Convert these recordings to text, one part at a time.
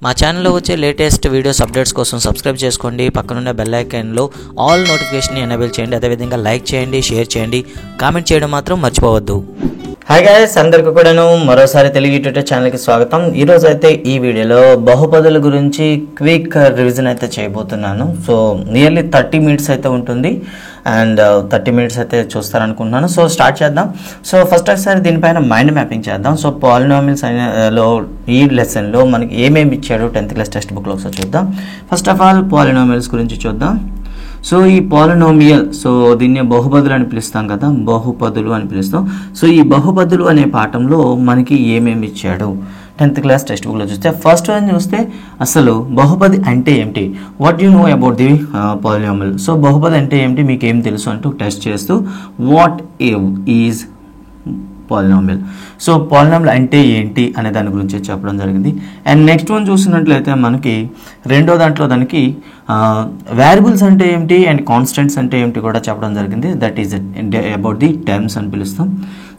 మా ఛానల్లో వచ్చే లేటెస్ట్ వీడియోస్ అప్డేట్స్ కోసం సబ్స్క్రైబ్ చేసుకోండి. పక్కనున్న బెల్ ఐకాన్లో ఆల్ నోటిఫికేషన్ ఎనేబుల్ చేయండి. అదేవిధంగా లైక్ చేయండి, షేర్ చేయండి, కామెంట్ చేయడం మాత్రం మర్చిపోవద్దు. హాయ్ గైస్, అందరికీ కూడాను మరోసారి తెలుగు యూట్యూబ్ ఛానల్కి స్వాగతం. ఈరోజు అయితే ఈ వీడియోలో బహుపదుల గురించి క్విక్ రివిజన్ అయితే చేయబోతున్నాను. సో నియర్లీ 30 మినిట్స్ అయితే ఉంటుంది అండ్ 30 మినిట్స్ అయితే చూస్తారనుకుంటున్నాను. సో స్టార్ట్ చేద్దాం. సో ఫస్ట్ ఒకసారి దీనిపైన మైండ్ మ్యాపింగ్ చేద్దాం. సో పాలినామిల్స్ లో ఈ లెసన్లో మనకి ఏమేమి ఇచ్చాడు 10th క్లాస్ టెక్స్ట్ బుక్లో ఒకసారి చూద్దాం. ఫస్ట్ ఆఫ్ ఆల్ పాలినామిల్స్ గురించి చూద్దాం. సో ఈ పాలినోమియల్, సో దీన్ని బహుపదులు అని పిలుస్తాం కదా, బహుపదులు అని పిలుస్తాం. సో ఈ బహుపదులు అనే పాఠంలో మనకి ఏమేమి ఇచ్చాడు 10th క్లాస్ టెక్స్ట్ బుక్లో చూస్తే, ఫస్ట్ వన్ చూస్తే అసలు బహుపది అంటే ఏమిటి, what you know about the polynomial. So బహుపది అంటే ఏమిటి, మీకు ఏం తెలుసు అంటూ టెస్ట్ చేస్తూ what is polynomial, so polynomial అంటే ఏంటి అనే దాని గురించి చెప్పడం జరిగింది. అండ్ నెక్స్ట్ వన్ చూసినట్లయితే మనకి రెండో దాంట్లో దానికి వేరియబుల్స్ అంటే ఏమిటి అండ్ కాన్స్టెంట్స్ అంటే ఏమిటి కూడా చెప్పడం జరిగింది. That is about the terms అని పిలుస్తాం.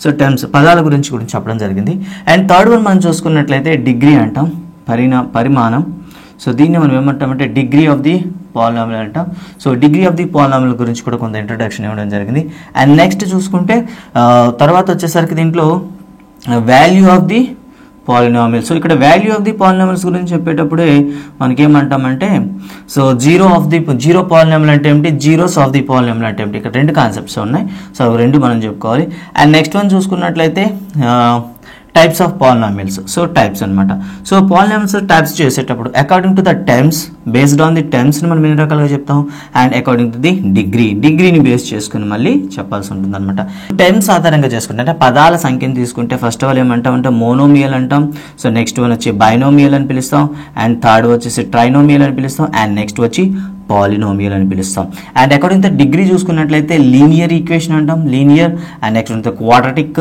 సో టర్మ్స్ పదాల గురించి కూడా చెప్పడం జరిగింది. అండ్ థర్డ్ వన్ మనం చూసుకున్నట్లయితే డిగ్రీ అంటాం, పరిమాణం. సో దీన్ని మనం ఏమంటామంటే డిగ్రీ ఆఫ్ ది పాలినామియల్ అంటాం. So degree of the polynomial గురించి కూడా కొంత ఇంట్రడక్షన్ ఇవ్వడం జరిగింది. అండ్ నెక్స్ట్ చూసుకుంటే తర్వాత వచ్చేసరికి దీంట్లో value of the polynomial. So ఇక్కడ వాల్యూ ఆఫ్ ది పాలినామియల్స్ గురించి చెప్పేటప్పుడే మనకేమంటామంటే సో జీరో పాలినామియల్ అంటే ఏమిటి, జీరోస్ ఆఫ్ ది పాలినామియల్ అంటే ఏమిటి, ఇక్కడ రెండు కాన్సెప్ట్స్ ఉన్నాయి. సో అవి రెండు మనం చెప్పుకోవాలి. అండ్ నెక్స్ట్ వన్ చూసుకున్నట్లయితే types of polynomials. So types అనమాట. సో పాలినామియల్స్ టైప్స్ చేసేటప్పుడు according to the terms, based on the టర్మ్స్ని మనం ఎన్ని రకాలుగా చెప్తాం, అండ్ అకార్డింగ్ టు ది డిగ్రీని బేస్ చేసుకుని మళ్ళీ చెప్పాల్సి ఉంటుంది అనమాట. టర్మ్స్ ఆధారంగా చేసుకుంటే అంటే పదాల సంఖ్యను తీసుకుంటే ఫస్ట్ ఆఫ్ ఆల్ ఏమంటామంటే మోనోమియల్ అంటాం. సో నెక్స్ట్ వన్ వచ్చి బైనోమియల్ అని పిలుస్తాం. అండ్ థర్డ్ వచ్చేసి ట్రైనోమియల్ అని పిలుస్తాం. అండ్ నెక్స్ట్ వచ్చి పాలినోమియల్ అని పిలుస్తాం. అండ్ అకార్డింగ్ టు డిగ్రీ చూసుకున్నట్లయితే లీనియర్ ఈక్వేషన్ అంటాం, linear. And next one quadratic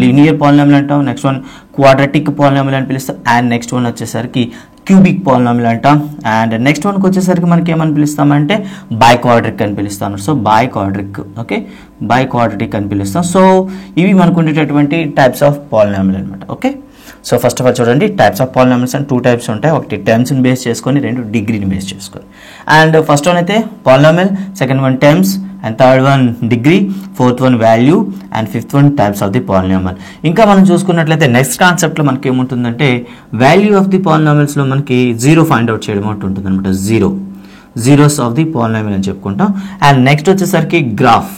linear polynomial అంటాం. నెక్స్ట్ వన్ క్వాడ్రాటిక్ పాలినామియల్ అని పిలుస్తాం. అండ్ నెక్స్ట్ వన్ వచ్చేసరికి క్యూబిక్ పాలినామియల్ అంటాం. అండ్ నెక్స్ట్ వన్కి వచ్చేసరికి మనకి ఏమని పిలుస్తామంటే బైక్వాడ్రిక్ అని పిలుస్తాం. సో బైక్వాడ్రిక్, ఓకే, బైక్వాడ్రిక్ అని పిలుస్తాం. సో ఇవి మనకు ఉండేటటువంటి టైప్స్ ఆఫ్ పాలినామియల్ అనమాట. Okay, so first of all చూడండి, types of polynomials and 2 types ఉంటాయి. ఒకటి టర్మ్స్ని బేస్ చేసుకొని, రెండు డిగ్రీని బేస్ చేసుకొని. అండ్ ఫస్ట్ వన్ అయితే polynomial, second one terms, and third one degree, fourth one value, and fifth one types of the polynomial. ఇంకా మనం చూసుకున్నట్లయితే నెక్స్ట్ కాన్సెప్ట్లో మనకి ఏముంటుందంటే వాల్యూ ఆఫ్ ది పాలినామియల్స్లో మనకి జీరో ఫైండ్ అవుట్ చేయడం ఉంటుంది అనమాట. జీరోస్ ఆఫ్ ది పాలినామియల్ అని చెప్పుకుంటాం. అండ్ నెక్స్ట్ వచ్చేసరికి గ్రాఫ్.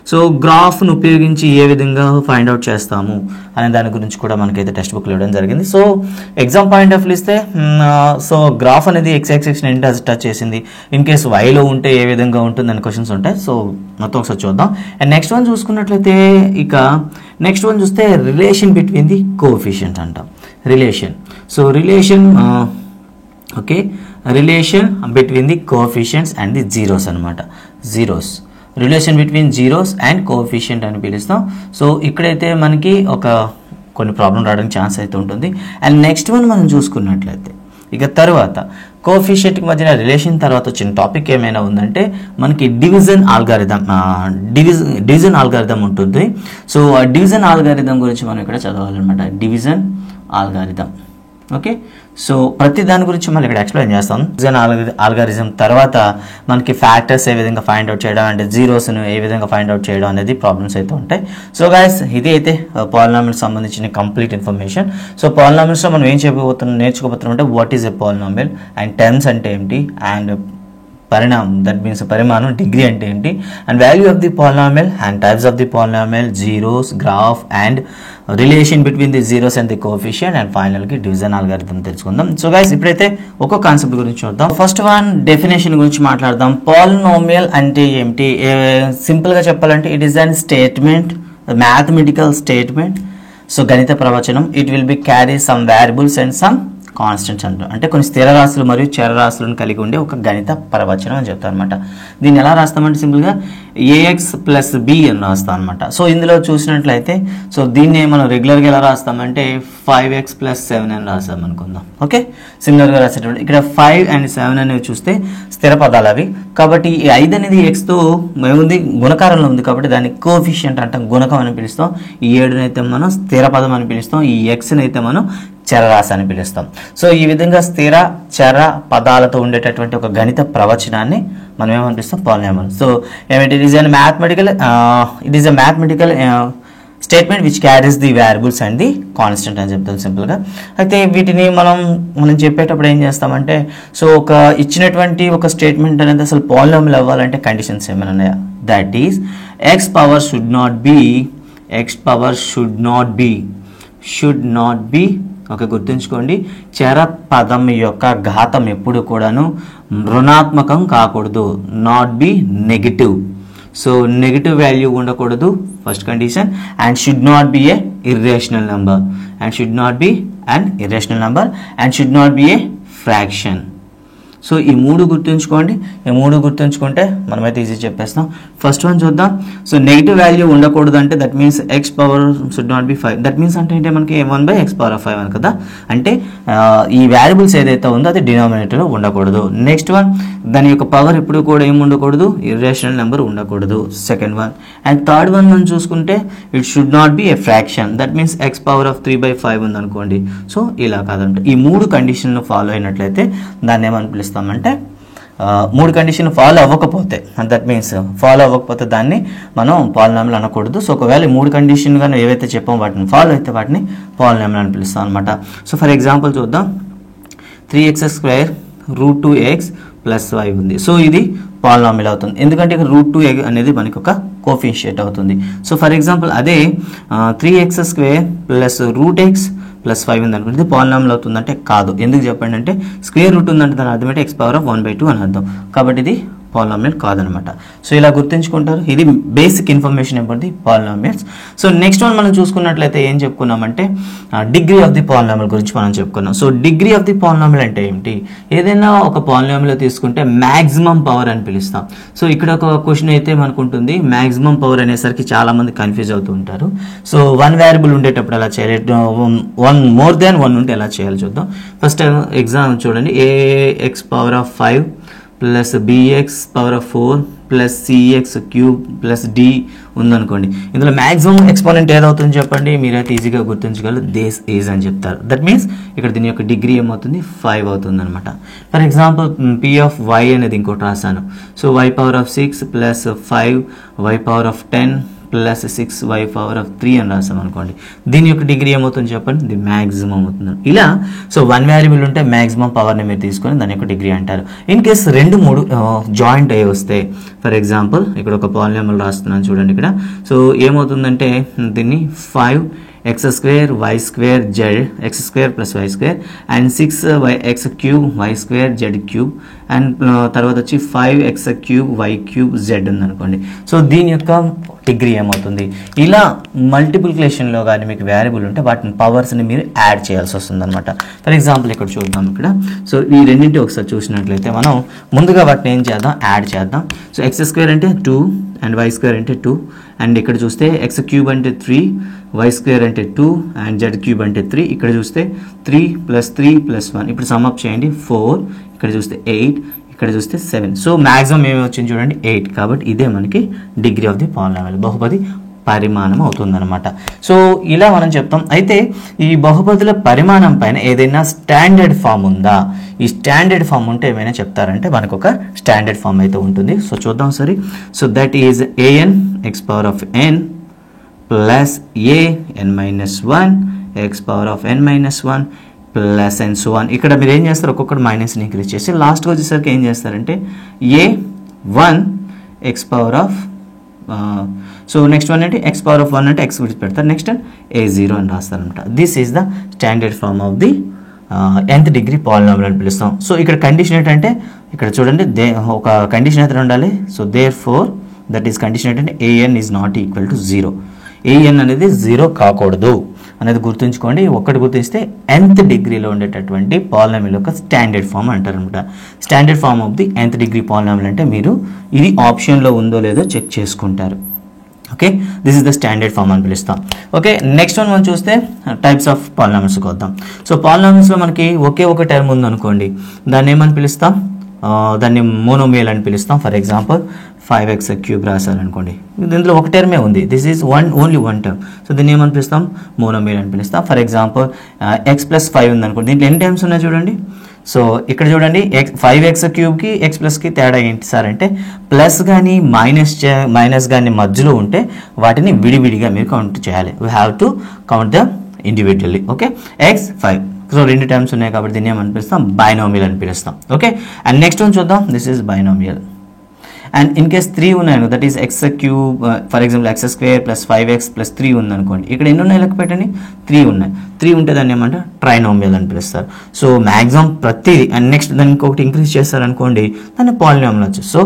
సో గ్రాఫ్ను ఉపయోగించి ఏ విధంగా ఫైండ్ అవుట్ చేస్తాము అనే దాని గురించి కూడా మనకైతే టెక్స్ట్ బుక్లో ఇవ్వడం జరిగింది. So exam point of view ఇస్తే సో గ్రాఫ్ అనేది ఎక్స్ యాక్సిస్ని టచ్ చేసింది, ఇన్ కేస్ వైలో ఉంటే ఏ విధంగా ఉంటుంది అనే క్వశ్చన్స్ ఉంటాయి. సో మొత్తం ఒకసారి చూద్దాం. అండ్ నెక్స్ట్ వన్ చూసుకున్నట్లయితే ఇక నెక్స్ట్ వన్ చూస్తే రిలేషన్ బిట్వీన్ ది కోఎఫిషియంట్ అంటాం. Relation, so relation, okay, relation between the coefficients and the zeros అనమాట. Zeros, relation between zeros and coefficient అని పిలుస్తాం. సో ఇక్కడైతే మనకి కొన్ని ప్రాబ్లం రావడానికి ఛాన్స్ అయితే ఉంటుంది. అండ్ నెక్స్ట్ వన్ మనం చూసుకున్నట్లయితే ఇక తర్వాత కోఎఫిషియంట్కి మధ్యన రిలేషన్ తర్వాత వచ్చిన టాపిక్ ఏమైనా ఉందంటే మనకి డివిజన్ ఆల్గారిథం ఉంటుంది. సో ఆ డివిజన్ ఆల్గారిథం గురించి మనం ఇక్కడ చదవాలన్నమాట. Division algorithm, okay. సో ప్రతి దాని గురించి మనం ఇక్కడ ఎక్స్ప్లెయిన్ చేస్తాం. డివిజన్ ఆల్గారిథం తర్వాత మనకి ఫ్యాక్టర్స్ ఏ విధంగా ఫైండ్ అవుట్ చేయడం, అంటే జీరోస్ను ఏ విధంగా ఫైండ్ అవుట్ చేయడం అనేది ప్రాబ్లమ్స్ అయితే ఉంటాయి. సో గైస్, ఇది అయితే పాలినామియల్ సంబంధించిన కంప్లీట్ ఇన్ఫర్మేషన్. సో పాలినామియల్స్లో మనం ఏం నేర్చుకోబోతున్నాం అంటే what is a polynomial, and terms అంటే ఏంటి, అండ్ దట్ మీన్స్ పరిమాణం, డిగ్రీ అంటే ఏంటి, and value of the polynomial, and types of the polynomial, zeros, graph, and relation between the zeros and the coefficient, and ఫైనల్కి division algorithm తెలుసుకుందాం. So guys, ఇప్పుడైతే ఒక్కో concept గురించి చూద్దాం. ఫస్ట్ వన్ డెఫినేషన్ గురించి మాట్లాడదాం. పాలినామియల్ అంటే ఏమిటి, సింపుల్గా చెప్పాలంటే it is an statement, mathematical statement. So గణిత ప్రవచనం. It will be carry some variables and some constants అంటారు. అంటే కొన్ని స్థిర రాశులు మరియు చరరాశులను కలిగి ఉండే ఒక గణిత ప్రవచనం అని చెప్తారు అనమాట. దీన్ని ఎలా రాస్తామంటే సింపుల్గా AX + B అని రాస్తాం అనమాట. సో ఇందులో చూసినట్లయితే సో దీన్ని మనం రెగ్యులర్గా ఎలా రాస్తామంటే 5x + 7 అని రాస్తాం అనుకుందాం. ఓకే, సిమిలర్గా రాసేటప్పుడు ఇక్కడ 5 and 7 అనేవి చూస్తే స్థిర పదాలు అవి. కాబట్టి ఈ 5 అనేది ఎక్స్తో ఏముంది, గుణకారంలో ఉంది కాబట్టి దాన్ని కోఎఫిషియంట్ అంటాం, గుణకం అని పిలుస్తాం. ఈ 7 అయితే మనం స్థిర పదం అని పిలుస్తాం. ఈ ఎక్స్ని అయితే మనం చరరాశి అని పిలుస్తాం. సో ఈ విధంగా స్థిర చర పదాలతో ఉండేటటువంటి ఒక గణిత ప్రవచనాన్ని మనం ఏమనిపిస్తాం polynomial. So it is a mathematical statement which carries the variables and the constant అని చెప్తాం సింపుల్గా. అయితే వీటిని మనం చెప్పేటప్పుడు ఏం చేస్తామంటే, సో ఒక ఇచ్చినటువంటి ఒక స్టేట్మెంట్ అనేది అసలు పాలినామియల్ అవ్వాలంటే కండిషన్స్ ఏమైనా ఉన్నాయా? That is x power should not be okay, గుర్తుంచుకోండి, చర పదం యొక్క ఘాతం ఎప్పుడు కూడాను రుణాత్మకం కాకూడదు, not be negative. So negative value ఉండకూడదు first condition, and should not be a irrational number, and should not be a fraction. So ఈ మూడు గుర్తుంచుకుంటే మనమైతే ఈజీ చెప్పేస్తాం. ఫస్ట్ వన్ చూద్దాం. సో నెగిటివ్ వాల్యూ ఉండకూడదు అంటే that means x power should not be 5. That means అంటే మనకి 1/x⁵ అని కదా, అంటే ఈ వాల్యుబుల్స్ ఏదైతే ఉందో అది డినామినేటర్లో ఉండకూడదు. నెక్స్ట్ వన్, దాని యొక్క పవర్ ఎప్పుడు కూడా ఏమి ఉండకూడదు, ఇర్రేషనల్ నెంబర్ ఉండకూడదు, second one. And third one మనం చూసుకుంటే it should not be a fraction. That means x⁵3/5 ఉందనుకోండి. సో ఇలా కాదంట. ఈ మూడు కండిషన్లు ఫాలో అయినట్లయితే దాన్ని ఏమని పిలుస్తామంటే, మూడు కండిషన్లు ఫాలో అవ్వకపోతే, దట్ మీన్స్ ఫాలో అవ్వకపోతే దాన్ని మనం పాలినామియల్ అనకూడదు. సో ఒకవేళ ఈ మూడు కండిషన్లు కానీ ఏవైతే చెప్పామో వాటిని ఫాలో అయితే వాటిని పాలినామియల్ అని పిలుస్తాం అనమాట. సో ఫర్ ఎగ్జాంపుల్ చూద్దాం. 3x² √2x + y ఉంది. సో ఇది పాలినామియల్ అవుతుంది, ఎందుకంటే ఇక్కడ √2 అనేది మనకి ఒక కోఫిషియంట్ అవుతుంది. సో ఫర్ ఎగ్జాంపుల్ అదే 3x² +√x + 5 ఉంది అనుకుంటే ఇది పాలినామియల్ అవుతుందంటే కాదు. ఎందుకు చెప్పండి అంటే స్క్వేర్ రూట్ ఉందంటే దాని అర్థం ఏంటి, x⁴1/2 అని అర్థం. కాబట్టి ఇది పాలినామియల్ కాదనమాట. సో ఇలా గుర్తుంచుకుంటారు. ఇది basic information about the polynomials. So next one మనం చూసుకున్నట్లయితే ఏం చెప్పుకున్నామంటే డిగ్రీ ఆఫ్ ది పాలినామియల్ గురించి మనం చెప్పుకున్నాం. So degree of the polynomial అంటే ఏమిటి? ఏదైనా ఒక పాలినామియల్ తీసుకుంటే మ్యాక్సిమం పవర్ అని పిలుస్తాం. సో ఇక్కడ ఒక క్వశ్చన్ అయితే మనకు ఉంటుంది, మ్యాక్సిమం పవర్ అనేసరికి చాలా మంది కన్ఫ్యూజ్ అవుతూ ఉంటారు. సో వన్ వేరియబుల్ ఉండేటప్పుడు ఎలా చేయాలి, మోర్ దాన్ 1 ఉంటే ఎలా చేయాలి చూద్దాం. ఫస్ట్ ఎగ్జామ్ చూడండి. ax⁵5 + bx⁴ + cx³ + d ఉందనుకోండి. ఇందులో మ్యాక్సిమం ఎక్స్పోనెంట్ ఏదవుతుంది చెప్పండి, మీరైతే ఈజీగా గుర్తుంచగలరు, దిస్ ఈజ్ అని చెప్తారు. దట్ మీన్స్ ఇక్కడ దీని యొక్క డిగ్రీ ఏమవుతుంది, 5 అవుతుంది అనమాట. ఫర్ ఎగ్జాంపుల్ p(y) అనేది ఇంకోటి రాశాను. సో y⁴6 + 5 y⁴10 + 6y⁴3 అని రాసాం అనుకోండి. దీని యొక్క డిగ్రీ ఏమవుతుంది చెప్పండి, ఇది మ్యాక్సిమం అవుతుంది. ఇలా సో వన్ వేరియబుల్ ఉంటే మ్యాక్సిమం పవర్ని మీరు తీసుకొని దాని యొక్క డిగ్రీ అంటారు. ఇన్ కేస్ 2, 3 జాయింట్ అయ్యి వస్తే, ఫర్ ఎగ్జాంపుల్ ఇక్కడ ఒక పాలినామియల్ రాస్తున్నాను చూడండి. ఇక్కడ సో ఏమవుతుందంటే దీన్ని 5x² y² z x² + y² and 6x³ y² z³ and తర్వాత వచ్చి 5x³ y³ z ఉందనుకోండి. సో దీని యొక్క డిగ్రీ ఏమవుతుంది. ఇలా మల్టిప్లికేషన్లో కానీ మీకు వేరియబుల్ ఉంటే వాటిని పవర్స్ని మీరు యాడ్ చేయాల్సి వస్తుంది అనమాట. ఫర్ ఎగ్జాంపుల్ ఇక్కడ చూద్దాం. ఇక్కడ సో ఈ రెండింటి ఒకసారి చూసినట్లయితే మనం ముందుగా వాటిని ఏం చేద్దాం, యాడ్ చేద్దాం. సో x² అంటే 2 అండ్ y² అంటే 2 అండ్ ఇక్కడ చూస్తే x³ అంటే 3 y² అంటే 2 అండ్ z³ అంటే 3. ఇక్కడ చూస్తే 3 + 3 + 1. ఇప్పుడు సమ్ అప్ చేయండి, 4, ఇక్కడ చూస్తే 8, ఇక్కడ చూస్తే 7. సో మ్యాక్సిమం ఏమి వచ్చింది చూడండి, 8. కాబట్టి ఇదే మనకి డిగ్రీ ఆఫ్ ది పాలినామియల్, బహుపది పరిమాణం అవుతుందన్నమాట. సో ఇలా మనం చెప్తాం. అయితే ఈ బహుపదుల పరిమాణం పైన ఏదైనా స్టాండర్డ్ ఫామ్ ఉందా? ఈ స్టాండర్డ్ ఫామ్ ఉంటే ఏమైనా చెప్తారంటే మనకు ఒక స్టాండర్డ్ ఫామ్ అయితే ఉంటుంది. సో చూద్దాం సరే. So that is an x⁴n + an-1 x⁴n-1 plus and so one. ఇక్కడ మీరు ఏం చేస్తారు, ఒక్కొక్కటి మైనస్ని ఇంక్రీజ్ చేసి లాస్ట్కి వచ్చేసరికి ఏం చేస్తారంటే a1 x⁴ so next one అంటే x⁴1 అంటే x విడిచి పెడతారు, నెక్స్ట్ a0 అని రాస్తారు అనమాట. This is the standard form of the nth degree polynomial అని పిలుస్తాం. సో ఇక్కడ కండిషన్ ఏంటంటే ఇక్కడ చూడండి, ఒక కండిషన్ అయితే ఉండాలి. So therefore that is condition ఏంటంటే an is not equal to 0. an అనేది 0 కాకూడదు అనేది గుర్తుంచుకోండి. ఒక్కటి గుర్తిస్తే nth డిగ్రీలో ఉండేటటువంటి పాలినామియల్ యొక్క స్టాండర్డ్ ఫామ్ అంటారు అనమాట. Standard form of the nth degree polynomial అంటే మీరు ఇది ఆప్షన్లో ఉందో లేదో చెక్ చేసుకుంటారు. Okay, this is the standard form అని పిలుస్తాం. ఓకే, నెక్స్ట్ వన్ మనం చూస్తే టైప్స్ ఆఫ్ పాలినామియల్స్కి వద్దాం. సో పాలినామియల్స్లో మనకి ఒకే ఒక టర్మ్ ఉందనుకోండి, దాన్ని ఏమని పిలుస్తాం, దాన్ని మోనోమియల్ అని పిలుస్తాం. ఫర్ ఎగ్జాంపుల్ 5x³ రాశారనుకోండి, దీంట్లో ఒక టర్మే ఉంది, this is only one term. So దీన్ని ఏమని పిలుస్తాం? మోనోమియల్ అని పిలుస్తాం. ఫర్ ఎగ్జాంపుల్ x+5 ఉందనుకోండి, దీంట్లో ఎన్ని టర్మ్స్ ఉన్నాయి చూడండి. సో ఇక్కడ చూడండి 5x³ x+కి తేడా ఏంటి సార్ అంటే ప్లస్ కానీ మైనస్ కానీ మధ్యలో ఉంటే వాటిని విడివిడిగా మీరు కౌంట్ చేయాలి. We have to count the individually. Okay, x5. So 2 terms ఉన్నాయి కాబట్టి దీన్ని ఏమని పిలుస్తాం? బైనోమియల్ అని పిలుస్తాం. ఓకే, అండ్ నెక్స్ట్ వన్ చూద్దాం. This is binomial. And in case 3 ఉన్నాయి, that is x³ for example x² + 5x + 3 ఉందనుకోండి. ఇక్కడ ఎన్ని ఉన్నాయి లెక్క పెట్టండి, 3 ఉన్నాయి. 3 ఉంటే దాన్ని ఏమంటే ట్రైనోమియల్ అని పిలుస్తారు. సో మ్యాక్సిమం ప్రతిదీ అండ్ నెక్స్ట్ దాన్ని ఇంకొకటి ఇంక్రీజ్ చేస్తారనుకోండి, దాన్ని పాలినామియల్ వచ్చు. So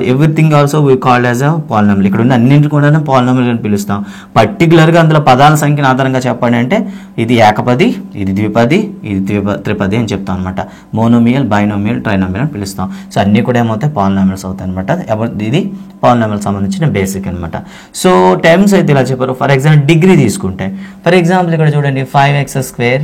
everything also we called as a polynomial. ఇక్కడ ఉన్న అన్నింటి కూడా పాలినామియల్ అని పిలుస్తాం. పర్టికులర్గా అందులో పదాల సంఖ్యను ఆధారంగా చెప్పండి అంటే ఇది ఏకపది, ఇది ద్విపది, ఇది త్రిపది అని చెప్తాం అనమాట. మోనోమియల్, బైనోమియల్, ట్రైనోమియల్ అని పిలుస్తాం. సో అన్ని కూడా ఏమవుతాయి? పాలినామియల్స్ అవుతాయి అనమాట. ఇది పాలినామియల్ సంబంధించిన బేసిక్ అనమాట. సో టర్మ్స్ అయితే ఇలా చెప్పారు. ఫర్ ఎగ్జాంపుల్ డిగ్రీ తీసుకుంటే, ఫర్ ఎగ్జాంపుల్ ఇక్కడ చూడండి 5x²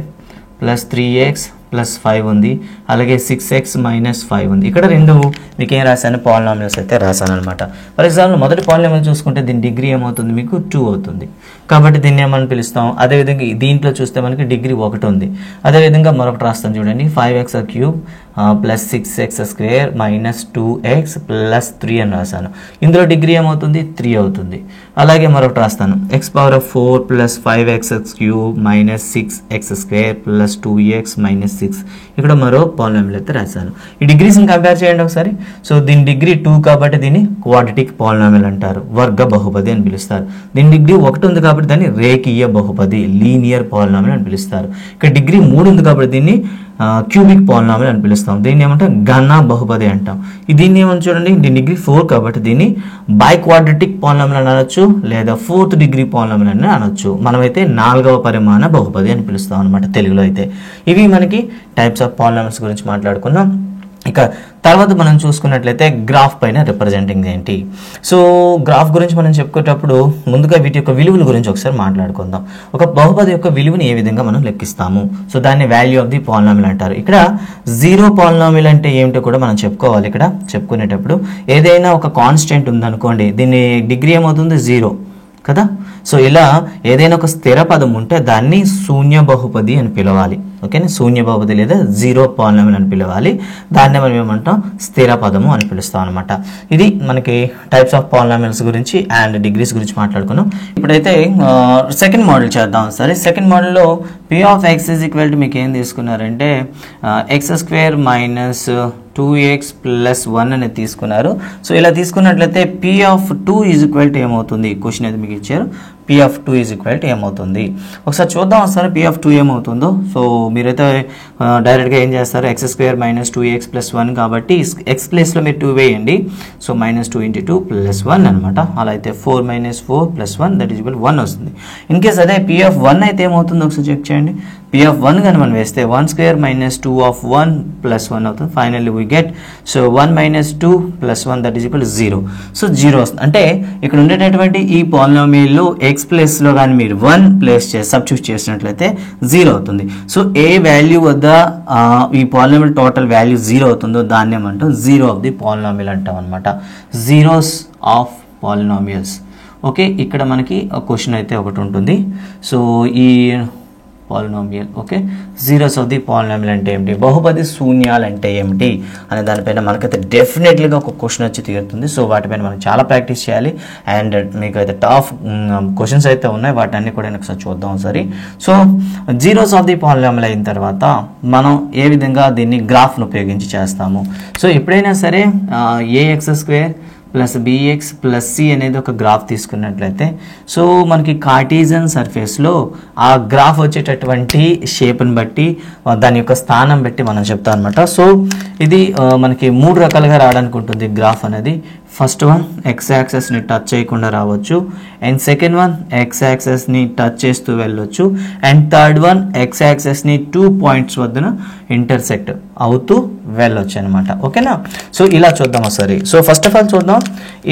+ 3x + 5 ఉంది, అలాగే 6x - 5 ఉంది. ఇక్కడ రెండు మీకు ఏం రాశాను? పాలినామియల్స్ అయితే రాశాను అనమాట. ఫర్ ఎగ్జాంపుల్ మొదటి పాలినామియల్ చూసుకుంటే దీని డిగ్రీ ఏమవుతుంది? మీకు 2 అవుతుంది. కాబట్టి దీన్ని ఏమని పిలుస్తాం? అదేవిధంగా దీంట్లో చూస్తే మనకి డిగ్రీ 1 ఉంది. అదేవిధంగా మరొకటి రాస్తాం చూడండి, 5x³ + 6x² - 2x + 3 అని రాశాను. ఇందులో డిగ్రీ ఏమవుతుంది? 3 అవుతుంది. అలాగే మరొకటి రాస్తాను, x⁴ + 5x³ - 6x² + 2x - 6. ఇక్కడ మరో పాలినామియల్ అయితే రాశాను. ఈ డిగ్రీస్ని కంపేర్ చేయండి ఒకసారి. సో దీని డిగ్రీ 2 కాబట్టి దీన్ని క్వాడ్రాటిక్ పాలినామియల్ అంటారు, వర్గ బహుపది అని పిలుస్తారు. దీని డిగ్రీ 1 ఉంది కాబట్టి దాన్ని రేఖీయ బహుపది, లీనియర్ పాలినామియల్ అని పిలుస్తారు. ఇక్కడ డిగ్రీ 3 ఉంది కాబట్టి దీన్ని క్యూబిక్ పాలినామియల్ అని పిలుస్తాం. దీన్ని ఏమంటే ఘన బహుపది అంటాం. దీన్ని ఏమని చూడండి, దీని డిగ్రీ 4 కాబట్టి దీన్ని బైక్వాడ్రటిక్ పాలినామియల్ అని అనొచ్చు, లేదా 4th డిగ్రీ పాలినామియల్ అని అనొచ్చు. మనమైతే 4వ పరిమాణ బహుపది అని పిలుస్తాం అనమాట తెలుగులో అయితే. ఇవి మనకి టైప్స్ ఆఫ్ పాలినామియల్స్ గురించి మాట్లాడుకున్నాం. ఇక తర్వాత మనం చూసుకున్నట్లయితే గ్రాఫ్ పైన రిప్రజెంటింగ్ ఏంటి. సో గ్రాఫ్ గురించి మనం చెప్పుకునేటప్పుడు ముందుగా వీటి యొక్క విలువల గురించి ఒకసారి మాట్లాడుకుందాం. ఒక బహుపది యొక్క విలువని ఏ విధంగా మనం లెక్కిస్తాము? సో దాన్ని వాల్యూ ఆఫ్ ది పాలినామియల్ అంటారు. ఇక్కడ 0 పాలినామియల్ అంటే ఏమిటో కూడా మనం చెప్పుకోవాలి. ఇక్కడ చెప్పుకునేటప్పుడు ఏదైనా ఒక కాన్స్టెంట్ ఉందనుకోండి, దీని డిగ్రీ ఏమవుతుంది? 0 కదా. సో ఇలా ఏదైనా ఒక స్థిర పదం ఉంటే దాన్ని శూన్య బహుపది అని పిలవాలి. ఓకేనా, శూన్య బహుపది లేదా 0 పాలినామియల్ అని పిలవాలి. దాన్ని మనం ఏమంటాం? స్థిర పదము అని పిలుస్తాం అనమాట. ఇది మనకి టైప్స్ ఆఫ్ పాలినామియల్స్ గురించి అండ్ డిగ్రీస్ గురించి మాట్లాడుకున్నాం. ఇప్పుడైతే సెకండ్ మోడల్ చేద్దాం. సరే, సెకండ్ మోడల్లో p(x) మీకు ఏం తీసుకున్నారంటే x² - 2x + 1 అనేది తీసుకున్నారు. సో ఇలా తీసుకున్నట్లయితే p(2) ఏమవుతుంది? క్వశ్చన్ అయితే మీకు ఇచ్చారు, p(2) ఏమవుతుంది? ఒకసారి చూద్దాం ఒకసారి p(2) ఏమవుతుందో. సో మీరైతే డైరెక్ట్గా ఏం చేస్తారు? x² - 2x + 1 కాబట్టి x ప్లేస్లో మీరు 2 వేయండి. సో -2 × 2 + 1 అనమాట. అలా అయితే 4 - 4 + 1 దట్ ఈజ్ 1 వస్తుంది. ఇన్ కేస్ అదే p(1) అయితే ఏమవుతుందో ఒకసారి చెక్ చేయండి. p(1) కానీ మనం వేస్తే 1² - 2 of 1 + 1 అవుతుంది. Finally we get so 1 - 2 + 1 that is 0. So 0 వస్తుంది. అంటే ఇక్కడ ఉండేటటువంటి ఈ పాలినామియల్లో x ప్లేస్లో కానీ మీరు 1 ప్లేస్ చేసి సబ్స్టిట్యూట్ చేసినట్లయితే 0 అవుతుంది. సో ఏ వాల్యూ వద్ద ఈ పాలినామియల్ టోటల్ వాల్యూ 0 అవుతుందో దాన్ని ఏమంటాం? 0 ఆఫ్ ది పాలినామియల్ అంటాం అనమాట. Zeros of polynomials. ఓకే, ఇక్కడ మనకి క్వశ్చన్ అయితే ఒకటి ఉంటుంది. సో ఈ polynomial, okay, zeros of the polynomial అంటే ఏమిటి, బహుపది శూన్యాలు అంటే ఏమిటి అనే దానిపైన మనకైతే డెఫినెట్లీగా ఒక క్వశ్చన్ వచ్చి తీరుతుంది. సో వాటిపైన మనం చాలా ప్రాక్టీస్ చేయాలి. అండ్ మీకు అయితే టఫ్ క్వశ్చన్స్ అయితే ఉన్నాయి, వాటిని కూడా ఒకసారి చూద్దాం సరే. So zeros of the polynomial అయిన తర్వాత మనం ఏ విధంగా దీన్ని గ్రాఫ్ను ఉపయోగించి చేస్తాము. సో ఎప్పుడైనా సరే ax² + bx + c అనేది ఒక గ్రాఫ్ తీసుకున్నట్లయితే సో మనకి కార్టీజియన్ సర్ఫేస్లో ఆ గ్రాఫ్ వచ్చేటటువంటి షేప్ని బట్టి దాని యొక్క స్థానం బట్టి మనం చెప్తాం అనమాట. సో ఇది మనకి 3 రకాలుగా రావడానికి ఉంటుంది గ్రాఫ్ అనేది. ఫస్ట్ వన్ ఎక్స్ యాక్సెస్ని టచ్ చేయకుండా రావచ్చు, అండ్ సెకండ్ వన్ ఎక్స్ యాక్సెస్ని టచ్ చేస్తూ వెళ్ళొచ్చు, అండ్ థర్డ్ వన్ ఎక్స్ యాక్సెస్ని 2 పాయింట్స్ వద్దన ఇంటర్సెక్ట్ అవుతూ వెళ్ళొచ్చు అనమాట. ఓకేనా? సో ఇలా చూద్దాం ఒకసారి. సో ఫస్ట్ ఆఫ్ ఆల్ చూద్దాం,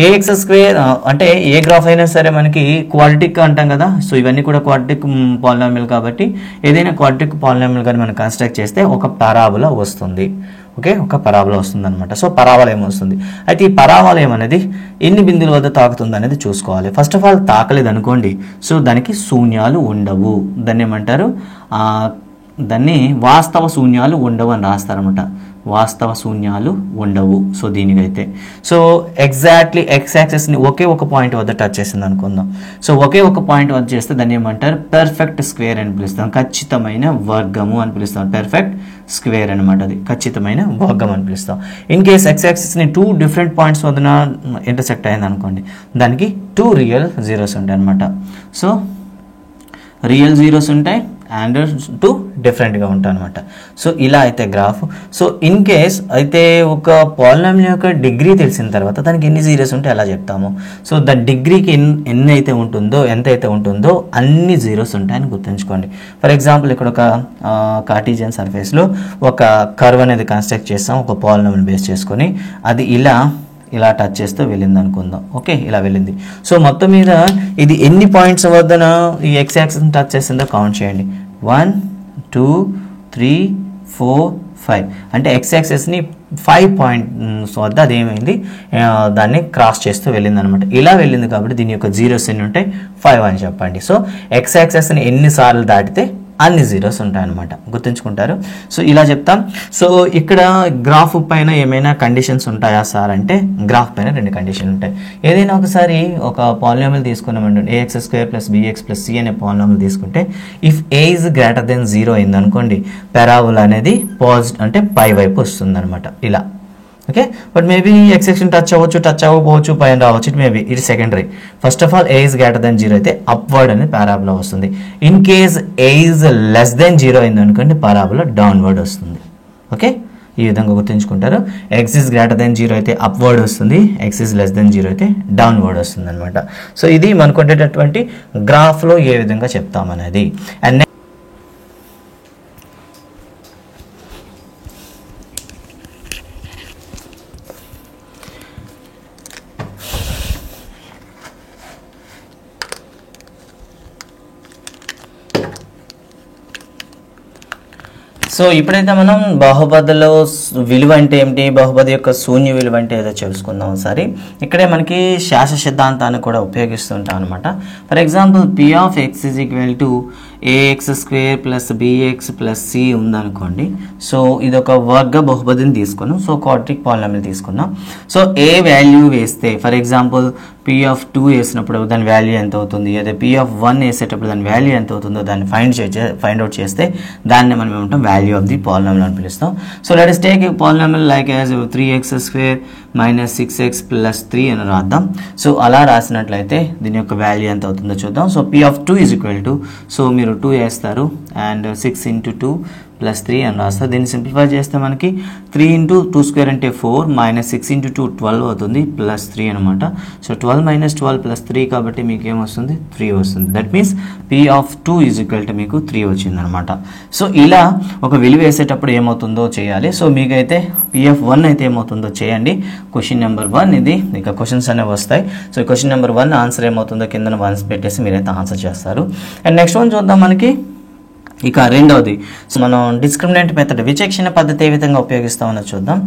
ఏఎక్స్ స్క్వేర్ అంటే ఏ గ్రాఫ్ అయినా సరే మనకి క్వాడ్రాటిక్ అంటాం కదా. సో ఇవన్నీ కూడా క్వాడ్రాటిక్ పాలినామియల్ కాబట్టి ఏదైనా క్వాడ్రాటిక్ పాలినామియల్ కానీ మనం కన్స్ట్రక్ట్ చేస్తే ఒక పరాబోలా వస్తుంది. ఓకే, ఒక పరాబోలా వస్తుంది అనమాట. సో పరాబోలా ఏమొస్తుంది, అయితే ఈ పరాబోలా ఏమనేది ఎన్ని బిందువుల వద్ద తాకుతుంది అనేది చూసుకోవాలి. ఫస్ట్ ఆఫ్ ఆల్ తాకలేదు అనుకోండి, సో దానికి శూన్యాలు ఉండవు. దాన్ని ఏమంటారు, దాన్ని వాస్తవ శూన్యాలు ఉండవు అని రాస్తారనమాట. వాస్తవ శూన్యాలు ఉండవు. సో దీనికైతే సో ఎగ్జాక్ట్లీ ఎక్స్ యాక్సెస్ని ఒకే ఒక పాయింట్ వద్ద టచ్ చేసింది అనుకుందాం. సో ఒకే ఒక పాయింట్ వద్ద చేస్తే దాన్ని ఏమంటారు, పెర్ఫెక్ట్ స్క్వేర్ అని పిలుస్తాం, ఖచ్చితమైన వర్గము అని పిలుస్తాం. పెర్ఫెక్ట్ స్క్వేర్ అనమాట, అది ఖచ్చితమైన వర్గం అని పిలుస్తాం. ఇన్ కేస్ ఎక్స్ యాక్సెస్ని 2 డిఫరెంట్ పాయింట్స్ వద్ద ఇంటర్సెక్ట్ అయింది అనుకోండి, దానికి 2 రియల్ జీరోస్ ఉంటాయి అనమాట. సో రియల్ జీరోస్ ఉంటాయి అండ్ 2 డిఫరెంట్గా ఉంటాయి అనమాట. సో ఇలా అయితే గ్రాఫ్. సో ఇన్ కేస్ అయితే ఒక పాలినామియల్ యొక్క డిగ్రీ తెలిసిన తర్వాత దానికి ఎన్ని జీరోస్ ఉంటే ఎలా చెప్తాము. సో దాని డిగ్రీకి ఎంత అయితే ఉంటుందో అన్ని జీరోస్ ఉంటాయని గుర్తుంచుకోండి. ఫర్ ఎగ్జాంపుల్ ఇక్కడ ఒక కార్టీజియన్ సర్ఫేస్లో ఒక కర్వ్ అనేది కన్స్ట్రక్ట్ చేస్తాం ఒక పాలినామియల్ బేస్ చేసుకొని. అది ఇలా టచ్ చేస్తూ వెళ్ళింది అనుకుందాం. ఓకే, ఇలా వెళ్ళింది. సో మొత్తం మీద ఇది ఎన్ని పాయింట్స్ వద్దన ఈ ఎక్స్ యాక్సిస్ని టచ్ చేసిందో కౌంట్ చేయండి. 1 2 3 4 5 అంటే ఎక్స్ యాక్సిస్ని 5 పాయింట్స్ వద్ద అదేమైంది, దాన్ని క్రాస్ చేస్తూ వెళ్ళింది అనమాట. ఇలా వెళ్ళింది కాబట్టి దీని యొక్క జీరోస్ ఎన్ని ఉంటాయి, 5 అని చెప్పండి. సో ఎక్స్ యాక్సిస్ని ఎన్నిసార్లు దాటితే అన్ని జీరోస్ ఉంటాయన్నమాట, గుర్తుంచుకుంటారు. సో ఇలా చెప్తాం. సో ఇక్కడ గ్రాఫ్ పైన ఏమైనా కండిషన్స్ ఉంటాయా సార్ అంటే, గ్రాఫ్ పైన 2 కండిషన్లు ఉంటాయి. ఏదైనా ఒకసారి ఒక పాలినామియల్ తీసుకున్నామంటే a x square plus b x plus c అనే పాలినామియల్ తీసుకుంటే if a is greater than 0 అయింది అనుకోండి, పారాబోలా అనేది పాజిటివ్ అంటే పై వైపు వస్తుంది అనమాట. ఇలా okay, but maybe x axis touch అవ్వకపోవచ్చు, పైన రావచ్చు. ఇట్ మేబీ ఇది secondary. First of all a is greater than 0 అయితే అప్వర్డ్ అనేది పారాబోలా వస్తుంది. In case a is less than 0 అయింది అనుకోండి, పారాబోలా డౌన్వర్డ్ వస్తుంది. ఓకే, ఈ విధంగా గుర్తుంచుకుంటారు. ఎక్స్ ఇస్ గ్రేటర్ దెన్ 0 అయితే అప్వర్డ్ వస్తుంది, ఎక్స్ ఇస్ లెస్ దెన్ 0 అయితే డౌన్వర్డ్ వస్తుంది అనమాట. సో ఇది మనకు ఉండేటటువంటి గ్రాఫ్లో ఏ విధంగా చెప్తామనేది. అండ్ సో ఇప్పుడైతే మనం బహుపదిలో విలువ అంటే ఏమిటి, బహుపది యొక్క శూన్య విలువ అంటే ఏదో తెలుసుకుందాం ఒకసారి. ఇక్కడే మనకి శాస్త్ర సిద్ధాంతాన్ని కూడా ఉపయోగిస్తుంటాం అనమాట. For example P of X is equal to a x square plus b x plus C ఉందనుకోండి. సో ఇది ఒక వర్గ బహుపదిని తీసుకున్నాం. సో క్వాడ్రాటిక్ పాలినామియల్ తీసుకున్నాం. సో ఏ వాల్యూ వేస్తే, ఫర్ ఎగ్జాంపుల్ పి ఆఫ్ 2 వేసినప్పుడు దాని వాల్యూ ఎంత అవుతుంది, అదే పి ఆఫ్ 1 వేసేటప్పుడు దాని వాల్యూ ఎంత అవుతుందో దాన్ని ఫైండ్ అవుట్ చేస్తే దాన్ని మనం ఏమంటాం, వాల్యూ ఆఫ్ ది పాలినామియల్ అని పిలుస్తాం. So let us take a polynomial like as 3x square minus 6x plus 3 అని రాద్దాం. సో అలా రాసినట్లయితే దీని యొక్క వాల్యూ ఎంత అవుతుందో చూద్దాం. So P of 2 is equal to, so మీరు 2 వేస్తారు అండ్ 6 into 2 ప్లస్ 3 అని రాస్తారు. దీన్ని సింప్లిఫై చేస్తే మనకి 3 into 2 స్క్వేర్ అంటే 4 మైనస్ 6 into 2 12 అవుతుంది ప్లస్ 3 అనమాట. సో 12 మైనస్ 12 ప్లస్ 3 కాబట్టి మీకు ఏమొస్తుంది, 3 వస్తుంది. That means P of 2 is equal to మీకు 3 వచ్చింది అనమాట. సో ఇలా ఒక విలువ వేసేటప్పుడు ఏమవుతుందో చేయాలి. సో మీకైతే పి ఆఫ్ 1 అయితే ఏమవుతుందో చేయండి. క్వశ్చన్ నెంబర్ 1 ఇది. ఇక క్వశ్చన్స్ అనేవి వస్తాయి. సో క్వశ్చన్ నెంబర్ 1 ఆన్సర్ ఏమవుతుందో కింద 1 పెట్టేసి మీరైతే ఆన్సర్ చేస్తారు. అండ్ నెక్స్ట్ వన్ చూద్దాం. మనకి ఇక రెండవది, సో మనం డిస్క్రిమినెంట్ మెథడ్ విచక్షణ పద్ధతి ఏ విధంగా ఉపయోగిస్తామని చూద్దాం.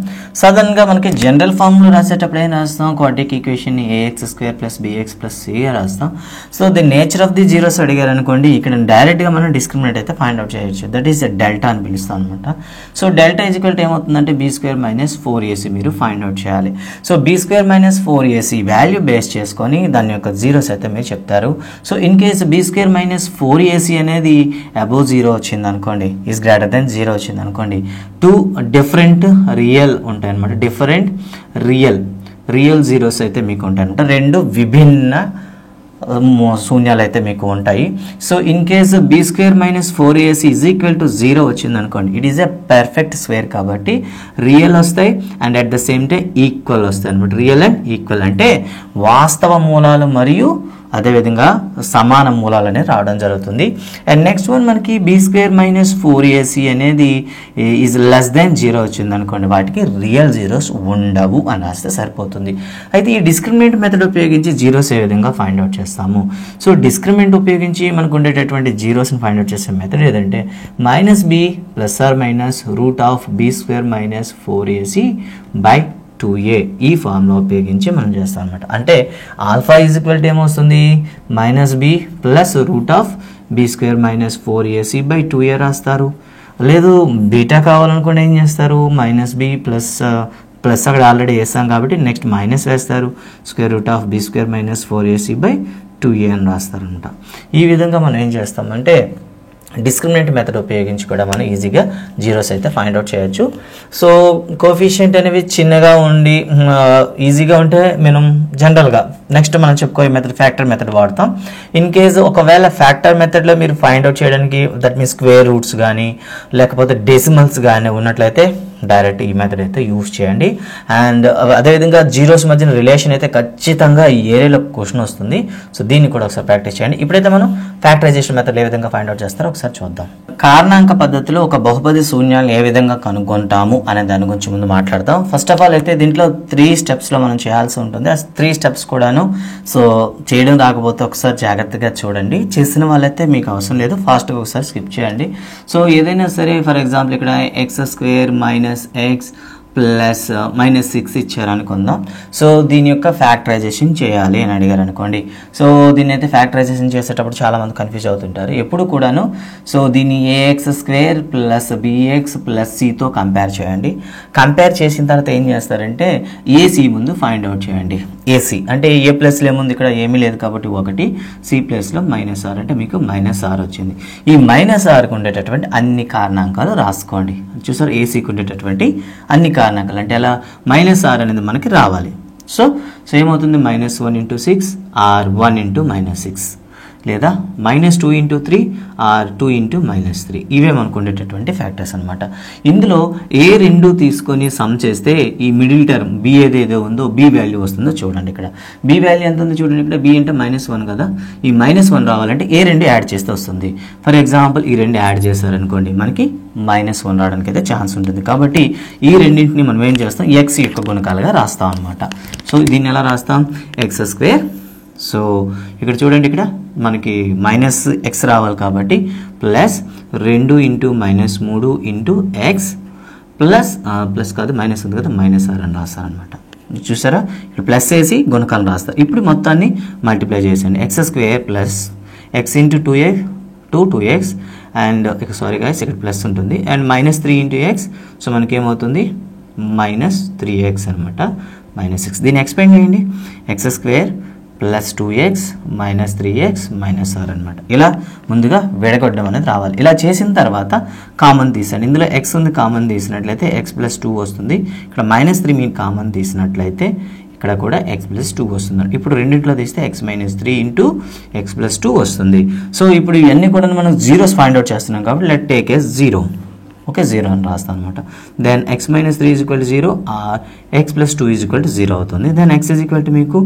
సడన్గా మనకి జనరల్ ఫార్ములా రాసేటప్పుడు ఏం రాస్తాం, quadratic equation a x square plus b x plus c రాస్తాం. So the nature of the zeros అడిగారు అనుకోండి, ఇక్కడ డైరెక్ట్గా మనం డిస్క్రిమినెంట్ అయితే ఫైండ్ అవుట్ చేయొచ్చు. దట్ ఈస్ డెల్టా అని పిలుస్తాం అనమాట. So delta is equal to ఏమవుతుందంటే బి స్క్వేర్ మైనస్ 4ac మీరు ఫైండ్ అవుట్ చేయాలి. So b square minus 4ac value base చేసుకొని దాని యొక్క జీరోస్ అయితే మీరు చెప్తారు. So in case b square minus 4ac అనేది అబోవ్ 0 వచ్చింది అనుకోండి, ఈజ్ గ్రేటర్ దెన్ 0 వచ్చింది అనుకోండి, 2 డిఫరెంట్ రియల్ ఉంటాయి అనమాట. డిఫరెంట్ రియల్ జీరోస్ అయితే మీకు ఉంటాయి అనమాట. 2 విభిన్న శూన్యాలు అయితే మీకు ఉంటాయి. So in case b² - 4ac = 0 వచ్చింది అనుకోండి, it is a perfect square కాబట్టి రియల్ వస్తాయి and at the same time equal వస్తాయి అనమాట. రియల్ అండ్ ఈక్వల్ అంటే వాస్తవ మూలాలు మరియు అదేవిధంగా సమాన మూలాలు అనేది రావడం జరుగుతుంది. అండ్ నెక్స్ట్ వన్ మనకి b² - 4ac అనేది ఈజ్ లెస్ దెన్ 0 వచ్చింది అనుకోండి, వాటికి రియల్ జీరోస్ ఉండవు అని రాస్తే సరిపోతుంది. అయితే ఈ డిస్క్రిమినెంట్ మెథడ్ ఉపయోగించి జీరోస్ ఏ విధంగా ఫైండ్ అవుట్ చేస్తాము? సో డిస్క్రిమినెంట్ ఉపయోగించి మనకు ఉండేటటువంటి జీరోస్ని ఫైండ్ అవుట్ చేసే మెథడ్ ఏదంటే -b ± √b² - 4ac/2a ఈ ఫార్ములా ఉపయోగించి మనం చేస్తాం అనమాట. అంటే ఆల్ఫా = ఏమొస్తుంది, -b √b² - 4ac/2a రాస్తారు. లేదు బీటా కావాలనుకుంటే ఏం చేస్తారు, -b ప్లస్ అక్కడ ఆల్రెడీ వేస్తాం కాబట్టి నెక్స్ట్ మైనస్ వేస్తారు, √b² - 4ac/2a అని రాస్తారు అనమాట. ఈ విధంగా మనం ఏం చేస్తామంటే డిస్క్రిమినెంట్ మెథడ్ ఉపయోగించి కూడా మనం ఈజీగా జీరోస్ అయితే ఫైండ్ అవుట్ చేయొచ్చు. సో కోఎఫిషియంట్ అనేవి చిన్నగా ఉండి ఈజీగా ఉంటే మనం జనరల్గా నెక్స్ట్ మనం చెప్పుకోయే మెథడ్ ఫ్యాక్టర్ మెథడ్ వాడతాం. ఇన్ కేస్ ఒకవేళ ఫ్యాక్టర్ మెథడ్లో మీరు ఫైండ్ అవుట్ చేయడానికి దట్ మీన్స్ స్క్వేర్ రూట్స్ కానీ లేకపోతే డెసిమల్స్ కానీ ఉన్నట్లయితే డైరెక్ట్ ఈ మెథడ్ అయితే యూజ్ చేయండి. అండ్ అదేవిధంగా జీరోస్ మధ్యన రిలేషన్ అయితే ఖచ్చితంగా ఈ ఏరియాలో క్వశ్చన్ వస్తుంది. సో దీన్ని కూడా ఒకసారి ప్రాక్టీస్ చేయండి. ఇప్పుడైతే మనం ఫ్యాక్టరైజేషన్ మెథడ్ ఏ విధంగా ఫైండ్ అవుట్ చేస్తారో ఒకసారి చూద్దాం. కారణాంక పద్ధతిలో ఒక బహుపది శూన్యాలను ఏ విధంగా కనుగొంటాము అనే దాని గురించి ముందు మాట్లాడతాం. ఫస్ట్ ఆఫ్ ఆల్ అయితే దీంట్లో 3 స్టెప్స్లో మనం చేయాల్సి ఉంటుంది. ఆ 3 స్టెప్స్ కూడాను సో చేయడం రాకపోతే ఒకసారి జాగ్రత్తగా చూడండి. చేసిన వాళ్ళైతే మీకు అవసరం లేదు, ఫాస్ట్గా ఒకసారి స్కిప్ చేయండి. సో ఏదైనా సరే ఫర్ ఎగ్జాంపుల్ ఇక్కడ x² - x ప్లస్ -6 ఇచ్చారు అనుకుందాం. సో దీని యొక్క ఫ్యాక్టరైజేషన్ చేయాలి అని అడిగారు అనుకోండి. సో దీన్ని అయితే ఫ్యాక్టరైజేషన్ చేసేటప్పుడు చాలామంది కన్ఫ్యూజ్ అవుతుంటారు ఎప్పుడు కూడాను. సో దీన్ని ax² + bx + cతో కంపేర్ చేయండి. కంపేర్ చేసిన తర్వాత ఏం చేస్తారంటే ac ముందు ఫైండ్ అవుట్ చేయండి. ac అంటే a ప్లస్లో ఏముంది, ఇక్కడ ఏమీ లేదు కాబట్టి 1, c ప్లస్లో -r అంటే మీకు -r వచ్చింది. ఈ -rకు ఉండేటటువంటి అన్ని కారణాంకాలు రాసుకోండి. చూసారు, ఏసీకి ఉండేటటువంటి అన్ని కారణాంకాలు అంటే అలా -r అనేది మనకి రావాలి. సో ఏమవుతుంది, -1 × 6 r 1 × -6 లేదా -2 × 3 r 2 × -3 ఇవే మనకు ఉండేటటువంటి ఫ్యాక్టర్స్ అనమాట. ఇందులో A2 తీసుకొని సమ్ చేస్తే ఈ మిడిల్ టర్మ్ b ఏదేదో ఉందో b వాల్యూ వస్తుందో చూడండి. ఇక్కడ b వాల్యూ ఎంత ఉందో చూడండి. ఇక్కడ b అంటే -1 కదా, ఈ -1 రావాలంటే A2 యాడ్ చేస్తే వస్తుంది. ఫర్ ఎగ్జాంపుల్ ఈ 2 యాడ్ చేశారనుకోండి, మనకి -1 రావడానికి అయితే ఛాన్స్ ఉంటుంది. కాబట్టి ఈ రెండింటిని మనం ఏం చేస్తాం, x యొక్క గుణకాలుగా రాస్తాం అనమాట. సో దీన్ని ఎలా రాస్తాం, x². సో ఇక్కడ చూడండి, ఇక్కడ మనకి -x రావాలి కాబట్టి +2 × -3 × x ప్లస్ కాదు మైనస్ ఉంది కదా -r అని రాస్తారనమాట. చూసారా, ఇక్కడ ప్లస్ వేసి గుణకాలు రాస్తారు. ఇప్పుడు మొత్తాన్ని మల్టిప్లై చేసేయండి. x² + x × 2x and sorry guys ఇక్కడ ప్లస్ ఉంటుంది అండ్ -3 × x. సో మనకి ఏమవుతుంది -3x అనమాట, -6. దీన్ని ఎక్స్పెండ్ చేయండి, x² + 2x - 3x - r అనమాట. ఇలా ముందుగా విడగొట్టడం అనేది రావాలి. ఇలా చేసిన తర్వాత కామన్ తీసండి. ఇందులో x ఉంది, కామన్ తీసినట్లయితే x + 2 వస్తుంది. ఇక్కడ -3 మీరు కామన్ తీసినట్లయితే ఇక్కడ కూడా x + 2 వస్తుంది. ఇప్పుడు రెండింటిలో తీస్తే x - 3 × x + 2 వస్తుంది. సో ఇప్పుడు ఇవన్నీ కూడా మనం జీరోస్ ఫైండ్ అవుట్ చేస్తున్నాం కాబట్టి లెట్ టేక్ ఏ 0. ఓకే, 0 అని రాస్తాను అనమాట. దెన్ x - 3 = 0 ఆర్ x + 2 = 0 అవుతుంది. దెన్ x మీకు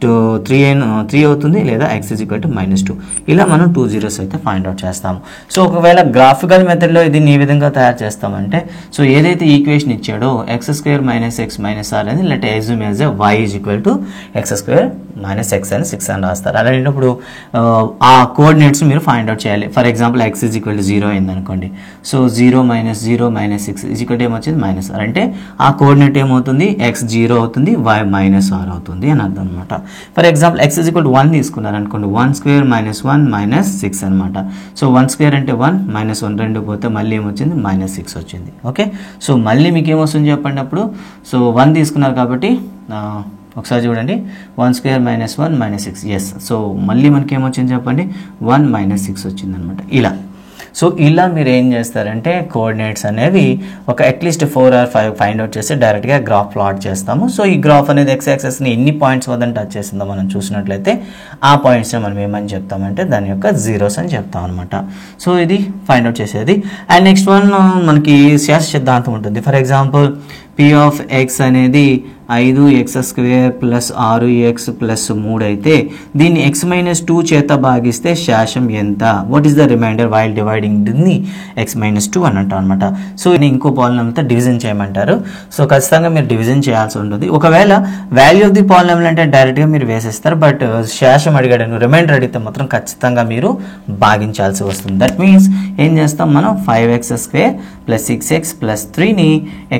3 అవుతుంది లేదా x -2. ఇలా మనం 2 జీరోస్ అయితే ఫైండ్ అవుట్ చేస్తాము. సో ఒకవేళ గ్రాఫికల్ మెథడ్లో దీన్ని ఏ విధంగా తయారు చేస్తామంటే, సో ఏదైతే ఈక్వేషన్ ఇచ్చాడో x² - x - r అనేది let assume as y = x² - x అని 6 అని రాస్తారు. అలాంటప్పుడు ఆ కోఆర్డినేట్స్ మీరు ఫైండ్ అవుట్ చేయాలి. ఫర్ ఎగ్జాంపుల్ x = 0 అయింది అనుకోండి. సో 0 - 0 - 6 ఏమొచ్చింది -r అంటే ఆ కోఆర్డినేట్ ఏమవుతుంది, x 0 అవుతుంది, y -r అవుతుంది అని అర్థం అనమాట. ఫర్ ఎగ్జాంపుల్ x = 1 తీసుకున్నారు అనుకోండి, 1² - 1 - 6 అనమాట. సో 1² అంటే 1 -1 2 పోతే మళ్ళీ ఏమొచ్చింది, -6 వచ్చింది. ఓకే, సో మళ్ళీ మీకు ఏమొస్తుంది చెప్పండి అప్పుడు. సో 1 తీసుకున్నారు కాబట్టి ఒకసారి చూడండి, 1² - 1 - 6 ఎస్. సో మళ్ళీ మనకి ఏమొచ్చింది చెప్పండి, 1 - 6 వచ్చింది అనమాట. ఇలా సో ఇలా మీరు ఏం చేస్తారంటే కోఆర్డినేట్స్ అనేవి ఒక అట్లీస్ట్ 4 or 5 ఫైండ్ అవుట్ చేసి డైరెక్ట్గా గ్రాఫ్ ప్లాట్ చేస్తాము. సో ఈ గ్రాఫ్ అనేది ఎక్స్ యాక్సెస్ని ఎన్ని పాయింట్స్ వద్ద టచ్ చేసిందో మనం చూసినట్లయితే ఆ పాయింట్స్ని మనం ఏమని చెప్తామంటే దాని యొక్క జీరోస్ అని చెప్తాం అనమాట. సో ఇది ఫైండ్ అవుట్ చేసేది. అండ్ నెక్స్ట్ వన్ మనకి శాస్త్ర సిద్ధాంతం ఉంటుంది. For example P of X అనేది 5x² ప్లస్ 6x ప్లస్ 3 అయితే దీన్ని x-2 చేత భాగిస్తే శాసం ఎంత? What is the remainder while dividing దీన్ని x-2 అని అంటాం అనమాట. సో ఇంకో పాలినామిల్తో డివిజన్ చేయమంటారు. సో ఖచ్చితంగా మీరు డివిజన్ చేయాల్సి ఉంటుంది. ఒకవేళ వాల్యూ ఆఫ్ ది పాలినామిల్ అంటే డైరెక్ట్గా మీరు వేసేస్తారు. బట్ శాసం అడిగాడు, రిమైండర్ అడిగితే మాత్రం ఖచ్చితంగా మీరు భాగించాల్సి వస్తుంది. దట్ మీన్స్ ఏం చేస్తాం మనం 5x² plus 6x plus 3ని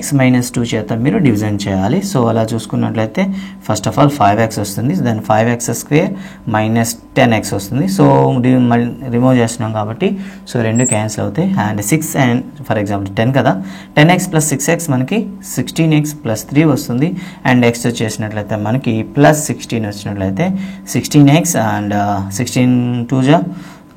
x-2 చేత మీరు డివిజన్ చేయాలి. సో అలా చూసుకున్నట్లయితే ఫస్ట్ ఆఫ్ ఆల్ 5x వస్తుంది, దెన్ 5x² మైనస్ 10x వస్తుంది. సో రిమూవ్ చేస్తున్నాం కాబట్టి సో రెండు క్యాన్సిల్ అవుతాయి. అండ్ 6 అండ్ ఫర్ ఎగ్జాంపుల్ 10 కదా, 10x ప్లస్ 6x మనకి 16x ప్లస్ 3 వస్తుంది. అండ్ x వచ్చేసినట్లయితే మనకి ప్లస్ 16 వచ్చినట్లయితే 16x అండ్ 16 2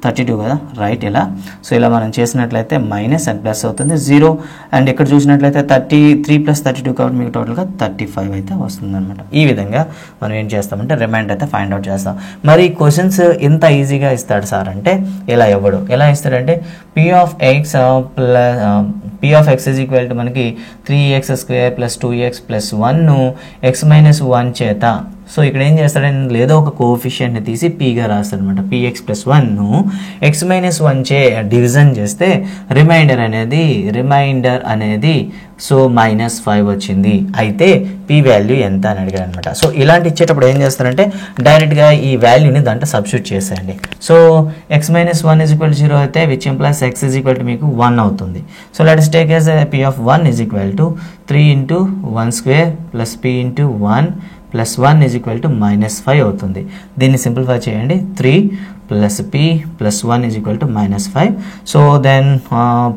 32 కదా, రైట్. ఇలా సో ఇలా మనం చేసినట్లయితే మైనస్ అండ్ ప్లస్ అవుతుంది 0. అండ్ ఇక్కడ చూసినట్లయితే 33 ప్లస్ 32 కాబట్టి మీకు టోటల్గా 35 అయితే వస్తుంది అనమాట. ఈ విధంగా మనం ఏం చేస్తామంటే రిమైండర్ అయితే ఫైండ్ అవుట్ చేస్తాం. మరి క్వశ్చన్స్ ఎంత ఈజీగా ఇస్తాడు సార్ అంటే ఇలా ఇవ్వడు. ఎలా ఇస్తాడంటే p of x is equal to మనకి 3x² plus 2x plus 1 x-1 చేత. సో ఇక్కడ ఏం చేస్తాడంటే లేదో ఒక కోఎఫిషియంట్ని తీసి పీగా రాస్తాడు అనమాట. px ప్లస్ 1 x-1 చే డివిజన్ చేస్తే రిమైండర్ అనేది సో -5 వచ్చింది. అయితే పీ వాల్యూ ఎంత అని అడిగాడు అనమాట. సో ఇలాంటి ఇచ్చేటప్పుడు ఏం చేస్తారంటే డైరెక్ట్గా ఈ వాల్యూని దాంట్లో సబ్స్టిట్యూట్ చేసేయండి. So x-1 is equal to 0 అయితే which implies x is equal to మీకు 1 అవుతుంది. So let us take as p of 1 is equal to 3 into 1 square plus p into 1 plus 1 is equal to -5 అవుతుంది. దీన్ని simplify చేయండి. 3 plus p plus 1 is equal to -5. So then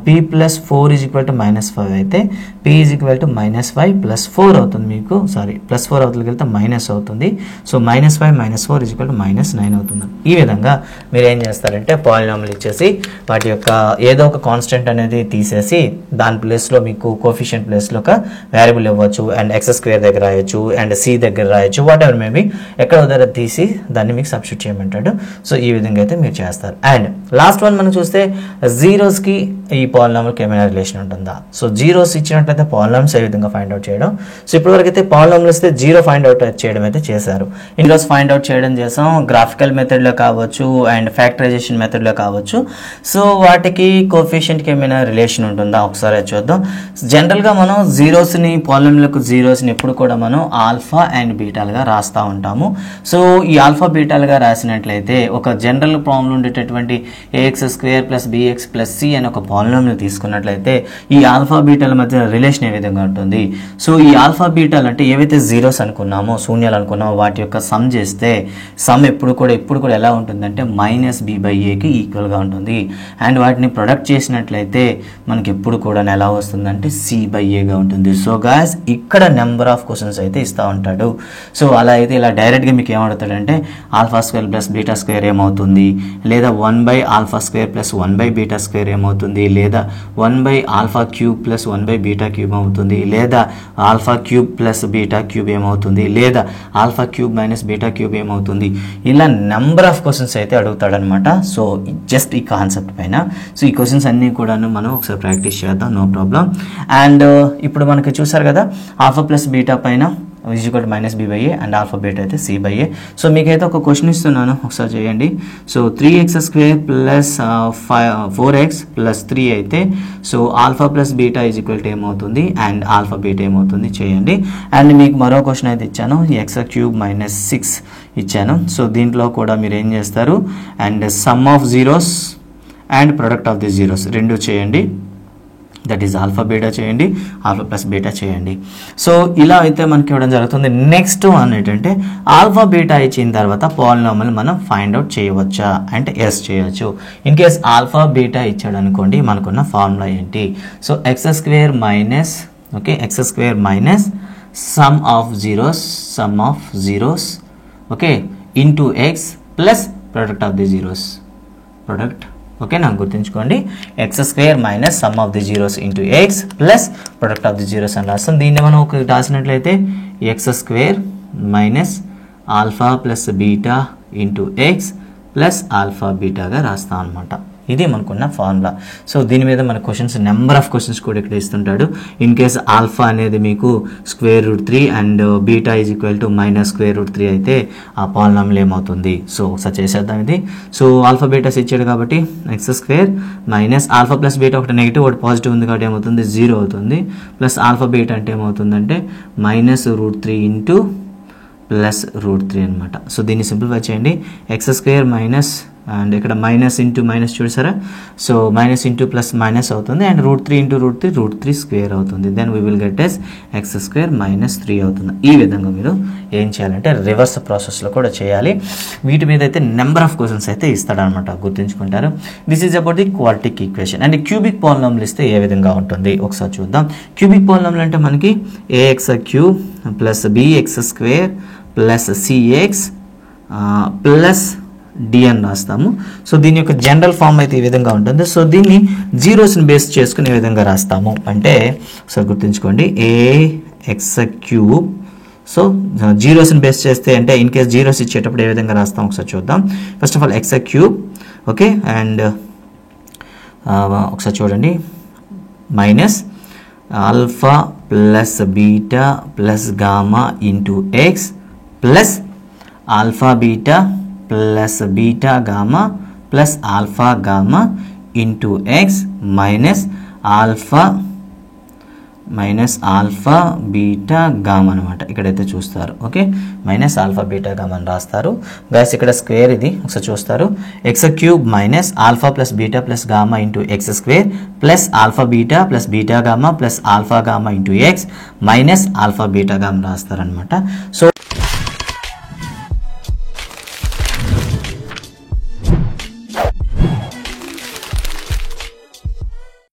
p plus 4 is equal to -5 అయితే p is equal to -5 plus 4 అవుతుంది మీకు. Sorry plus 4 అవతలకి వెళ్తే minus అవుతుంది. So -5 - 4 is equal to -9 అవుతుంది. ఈ విధంగా మీరు ఏం చేస్తారంటే పాలినామిల్ ఇచ్చేసి వాటి యొక్క ఏదో ఒక కాన్స్టెంట్ అనేది తీసేసి దాని ప్లేస్లో మీకు కోఎఫిషియంట్ ప్లేస్లో ఒక వేరియబుల్ ఇవ్వచ్చు. అండ్ x² దగ్గర రాయొచ్చు అండ్ c దగ్గర రాయొచ్చు, వాట్ ఎవర్ మేబీ ఎక్కడ దగ్గర తీసి దాన్ని మీకు సబ్స్టిట్యూట్ చేయమంటాడు. సో ఈ విధంగా అయితే మీరు చేస్తారు. అండ్ లాస్ట్ వన్ మనం చూస్తే జీరోస్కి ఈ పాలినామిల్కి ఏమైనా రిలేషన్ ఉంటుందా? సో జీరోస్ ఇచ్చినట్లయితే పాలినామిల్స్ ఏ విధంగా ఫైండ్ అవుట్ చేయడం. సో ఇప్పటివరకు అయితే పాలినామిల్స్ అయితే జీరో ఫైండ్ అవుట్ చేయడం అయితే చేశారు. ఈరోజు ఫైండ్ అవుట్ చేయడం చేసాం గ్రాఫికల్ మెథడ్లో కావచ్చు అండ్ ఫ్యాక్టరైజేషన్ మెథడ్లో కావచ్చు. సో వాటికి కోఎఫిషియంట్కి ఏమైనా రిలేషన్ ఉంటుందా ఒకసారి చూద్దాం. జనరల్గా మనం జీరోస్ని పాలినామిల్కు జీరోస్ని ఎప్పుడు కూడా మనం ఆల్ఫా అండ్ బీటాలుగా రాస్తూ ఉంటాము. సో ఈ ఆల్ఫా బీటాలుగా రాసినట్లయితే ఒక జనరల్ ప్రాబ్లం ఉండేటటువంటి ax² plus bx plus c అని ఒక పాలినామిల్ తీసుకున్నట్లయితే ఈ ఆల్ఫా బీటాల మధ్య రిలేషన్ ఏ విధంగా ఉంటుంది? సో ఈ ఆల్ఫా బీటాలు అంటే ఏవైతే జీరోస్ అనుకున్నామో శూన్యాలు అనుకున్నామో వాటి యొక్క సమ్ చేస్తే సమ్ ఎప్పుడు కూడా ఎలా ఉంటుందంటే -b/aకి ఈక్వల్గా ఉంటుంది. అండ్ వాటిని ప్రొడక్ట్ చేసినట్లయితే మనకి ఎప్పుడు కూడా ఎలా వస్తుందంటే c/aగా ఉంటుంది. సో గాయ్స్ ఇక్కడ నెంబర్ ఆఫ్ క్వశ్చన్స్ అయితే ఇస్తూ ఉంటాడు. సో అలా అయితే ఇలా డైరెక్ట్గా మీకు ఏమవుతాడంటే α² ప్లస్ β² ఏమవుతుంది, లేదా 1/α² ప్లస్ 1/β² ఏమవుతుంది, లేదా 1/α³ ప్లస్ 1/β³ అవుతుంది, లేదా α³ ప్లస్ β³ ఏమవుతుంది, లేదా α³ మైనస్ β³ ఏమవుతుంది. ఇలా నెంబర్ ఆఫ్ క్వశ్చన్స్ అయితే అడుగుతాడనమాట. సో జస్ట్ ఈ కాన్సెప్ట్ పైన. సో ఈ క్వశ్చన్స్ అన్నీ కూడాను మనం ఒకసారి ప్రాక్టీస్ చేద్దాం, నో ప్రాబ్లం. అండ్ ఇప్పుడు మనకి చూసారు కదా α ప్లస్ బీటా పైన is equal to -b/a and alpha beta అయితే c/a. సో మీకైతే ఒక క్వశ్చన్ ఇస్తున్నాను ఒకసారి చేయండి. So 3x² plus 4x plus 3 అయితే so alpha plus beta is equal to ఏమవుతుంది అండ్ ఆల్ఫా బీటా ఏమవుతుంది చేయండి. అండ్ మీకు మరో క్వశ్చన్ అయితే ఇచ్చాను x³ - 6 ఇచ్చాను. సో దీంట్లో కూడా మీరు ఏం చేస్తారు and some of zeros and product of the zeros రెండు చేయండి. దట్ ఈస్ ఆల్ఫా బీటా చేయండి, ఆల్ఫా ప్లస్ బీటా చేయండి. సో ఇలా అయితే మనకి ఇవ్వడం జరుగుతుంది. నెక్స్ట్ వన్ ఏంటంటే ఆల్ఫా బీటా ఇచ్చిన తర్వాత పాలినామిల్ మనం ఫైండ్ అవుట్ చేయవచ్చా అంటే ఎస్ చేయొచ్చు. ఇన్ కేస్ ఆల్ఫా బీటా ఇచ్చాడు అనుకోండి మనకున్న ఫార్ములా ఏంటి? So x² minus sum of zeros okay into x plus product of the zeros ఓకేనా, గుర్తుంచుకోండి. X square minus sum of the zeros into x plus product of the zeros అని రాస్తాం. దీన్ని మనం ఒక రాసినట్లయితే x square minus alpha plus beta into x plus alpha బీటాగా రాస్తాం అనమాట. ఇది మనకున్న ఫార్ములా. సో దీని మీద మన క్వశ్చన్స్, నెంబర్ ఆఫ్ క్వశ్చన్స్ కూడా ఇక్కడ ఇస్తుంటాడు. ఇన్ కేస్ ఆల్ఫా అనేది మీకు √3 and beta is equal to -√3 అయితే ఆ పాలినామిల్ ఏమవుతుంది? సో ఒకసారి చేసేద్దాం ఇది. సో ఆల్ఫా బీటాస్ ఇచ్చాడు కాబట్టి X square minus alpha plus beta ఒకటి నెగిటివ్ ఒకటి పాజిటివ్ ఉంది కాబట్టి ఏమవుతుంది? 0 అవుతుంది. ప్లస్ ఆల్ఫా బీటా అంటే ఏమవుతుందంటే -√3 ఇంటూ +√3 అనమాట. సో దీన్ని సింప్లిఫై చేయండి. ఎక్స్ స్క్వేర్ మైనస్ అండ్ ఇక్కడ మైనస్ ఇంటూ మైనస్ చూసారా? So minus into plus minus అవుతుంది అండ్ √3 ఇంటూ √3 స్క్వేర్ అవుతుంది. Then we will get as X square -3 అవుతుంది. ఈ విధంగా మీరు ఏం చేయాలంటే రివర్స్ ప్రాసెస్లో కూడా చేయాలి. వీటి మీద అయితే నెంబర్ ఆఫ్ క్వశ్చన్స్ అయితే ఇస్తాడనమాట, గుర్తుంచుకుంటారు. This is about the quadratic equation. And cubic polynomial ఇస్తే ఏ విధంగా ఉంటుంది ఒకసారి చూద్దాం. క్యూబిక్ పాలినామిల్ అంటే మనకి ax³ plus bx² plus cx plus d అని రాస్తాము. సో దీని యొక్క జనరల్ ఫామ్ అయితే ఈ విధంగా ఉంటుంది. సో దీన్ని జీరోస్ని బేస్ చేసుకుని ఏ విధంగా రాస్తాము అంటే ఒకసారి గుర్తుంచుకోండి. ax³. సో జీరోస్ని బేస్ చేస్తే అంటే ఇన్ కేస్ జీరోస్ ఇచ్చేటప్పుడు ఏ విధంగా రాస్తాం ఒకసారి చూద్దాం. First of all x³ okay, and ఒకసారి చూడండి minus alpha plus beta plus gamma into x plus alpha beta plus beta gamma plus alpha gamma into X minus alpha beta gamma అనమాట. ఇక్కడైతే చూస్తారు okay, minus alpha beta gamma అని రాస్తారు. Guys ఇక్కడ square ఇది ఒకసారి చూస్తారు. x³ minus alpha plus beta plus gamma into x² plus alpha beta plus beta gamma plus alpha gamma into X minus alpha beta gamma రాస్తారనమాట. So